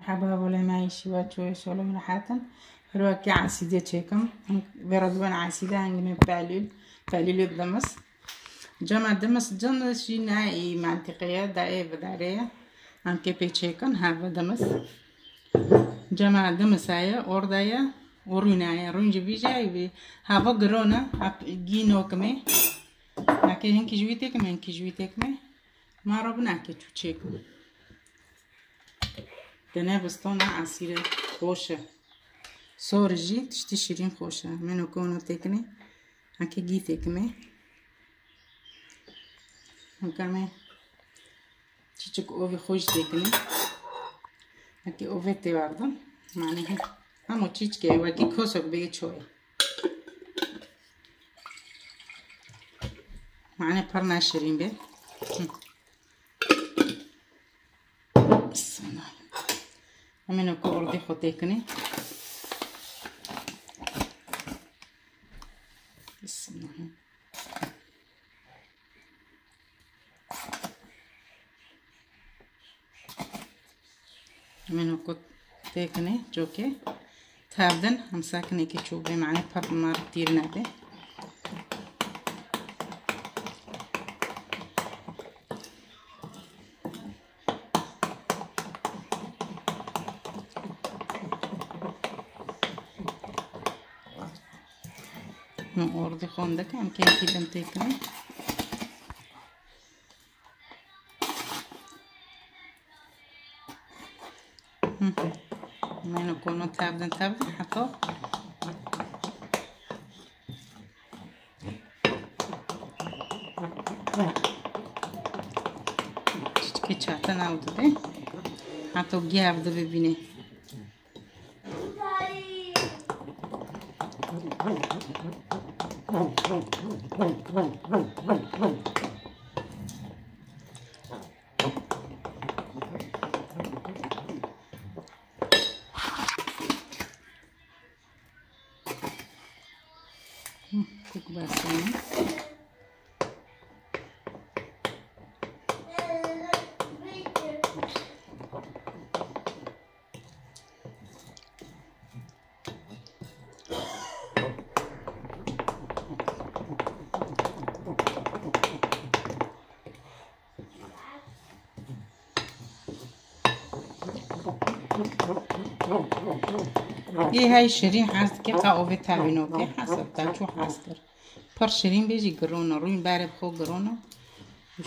مرحبا ولا معيشي واتشوي شلون راحتن هلوكي عسيدة تشيكم بردوان عسيدة هنجمي بعليل الدمس جمع دمس جنس شي نهائي منطقية دائي بدارية هنكي بيتشيكن هذا دمس جمع دمس هاي اوردايا ورونايا رونجي بيجاي هذا قرونا جينو كمي هكي هنكي جويتك ما ربنا هكي تشيكم دنا بستان عصير خوشه سورجي تشتي شيرين خوشه منو كونو تكني هكي جي تكمي هكامي تشيك اوفي خوش تكني هكي اوفي تواردم معناها همو تشيك وكي كوسك بيجي شوي معناها برنا شيرين بي بسم الله همینو که اردی خوده کنی بسم الله همینو که تکنی جو که تابدن هم ساکنی که چوبه معنی پر مار تیر نبه اردی خونده که هم که کیدم تکنی منو کنو تابدن حتی چیچکی چاته ناوده حتی گیافده ببینه کوک باسن ये है शरीर हाथ के काओवे थाविनो के हाथ ताचू हास्कर पर शरीर बेजी गरोना रुइन बारे खो गरोना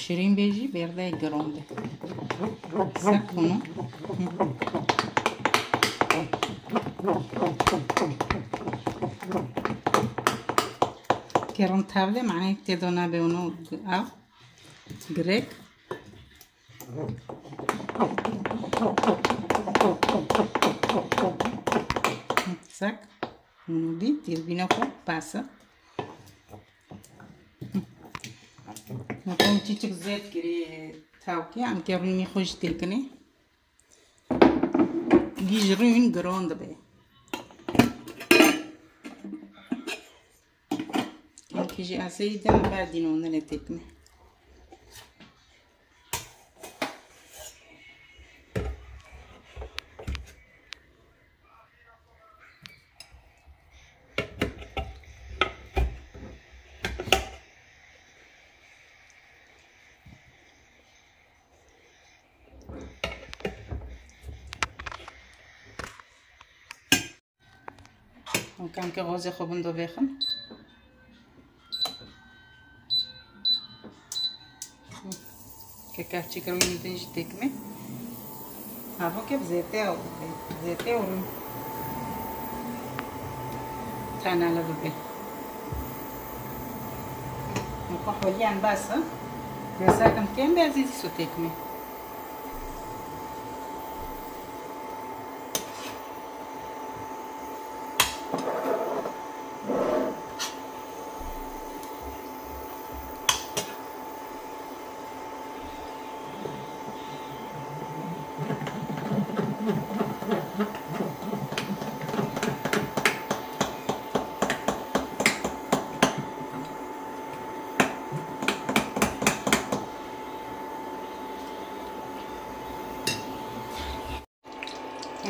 शरीर बेजी बेरदा गरोंदे सकुनो كيرون تابلة معناه تدونا بيونو أو غريك سك ونودي تربينا فوق باسة نقوم تيجي زيت كري تاوكي عم كيروني خوش تلكني جيجرين جرون دبي كان كيجي أسيدا بعدين ونلتكني كان كغوزي خوبن دو بيخن كاكاتشي كروين تنجي تكمي هافو كيف زيتي ورم تانا لببي نقو حوليان باسا ساكن كم بازي سوتيكمي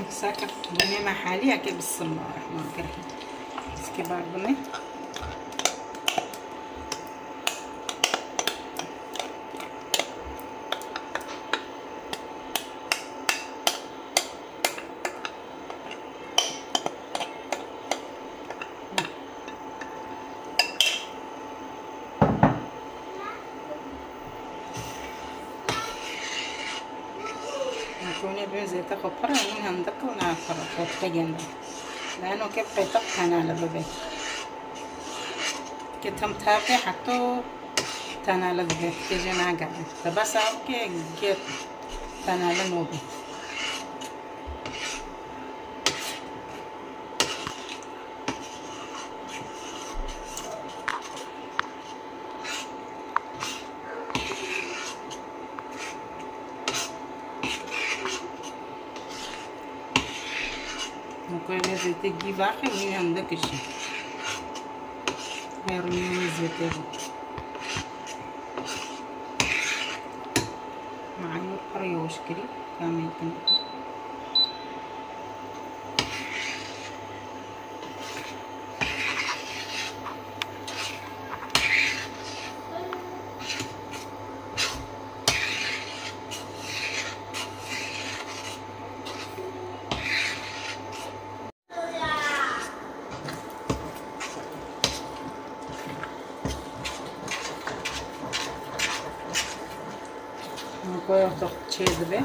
ساكن بني محالي هكا بسم الله الرحمن الرحيم اسكي باردني كوني بنزي تاخو برا من هندك ونعفر وتقين لأنه كيف يطقن على بابي كتم تابي حتى تنال ذبي تيجي ناقع فبس أوكي جيت تنال نوبي نكوي زيت تجيب آخر من عندك الشيء هيرمي زيت معايا قريوش كري كامل كنت نكوي تاخد شيء دبي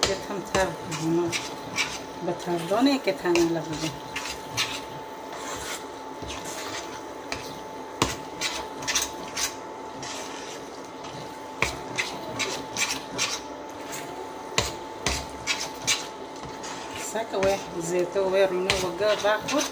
كتهم تاب هنا بتهردوني كتهم على بدي ساكا واحد زيتو ويرنو وقا باخد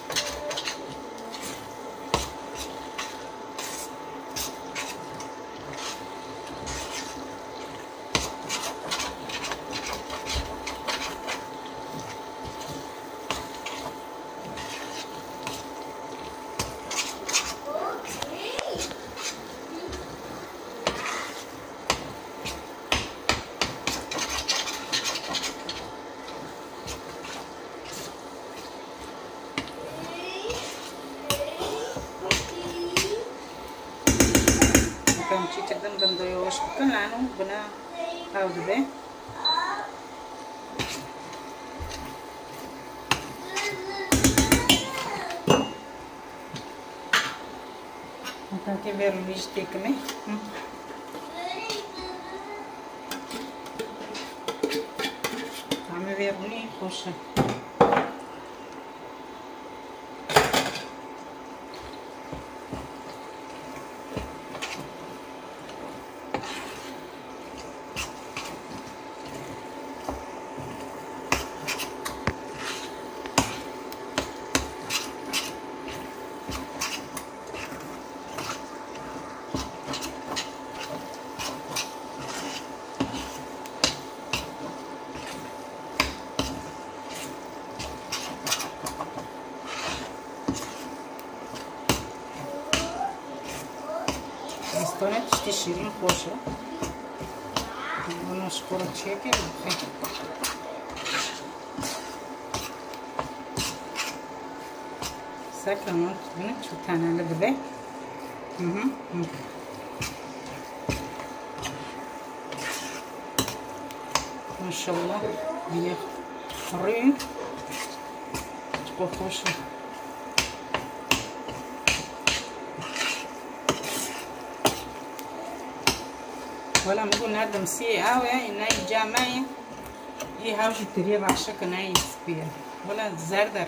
كمشي تقدم بندويوش كل عنو بنا هاود به ممكن بيرو ليش تكمي عم بيروني خوشه استونت تشترين خوشه ونشكر تشيكي بخير ساكا نوت بنت شو تانا لدبي ما شاء الله بيا حرين تبقى خوشه ولا نقول نادم سي اوي ناي جامعي هي هاوش تريب عشاك ناي سبيا ولا زردر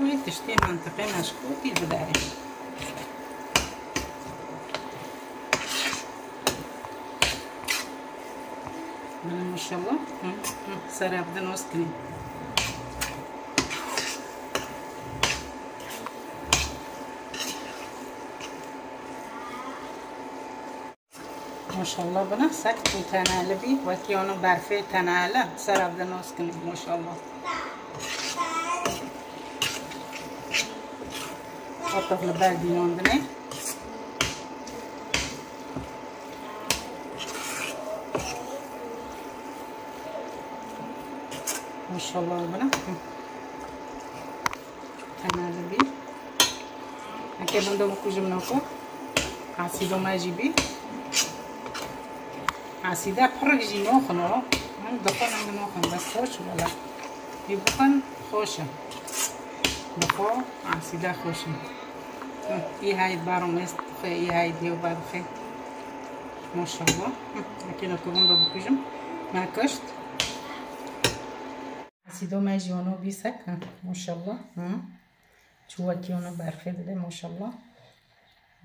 وهي تشتي منطقي مشكوتي بداري ما شاء الله سراب دن وسكني ما شاء الله بنا سكت وتنالبي وكيونو برفي تناله سراب دن وسكني ما شاء الله حطه البلدي عندنا ما شاء الله بنا تنالبي هكا بندو بكو جبناكو عصيدو ما يجيبي عصيدة بحرك جي نوخنو دخون عند نوخن بس خوش ولا يبقن خوشة دخو عصيدة خوشة هاي بارو مست في هاي ديو بارو في ما شاء الله هكذا كوبون بكوجم ما كشت عصيدو ما يجيونو بيسك ما شاء الله شو كيونو بارفي دلي ما شاء الله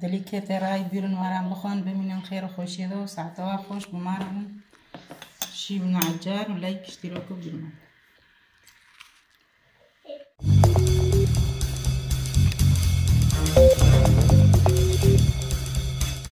دلی که ترای بیرون ورم بخوان ببینم خیر و خوشیده و ساعتها خوش بمارم شیب نعجار و لایک اشتراک و بیرون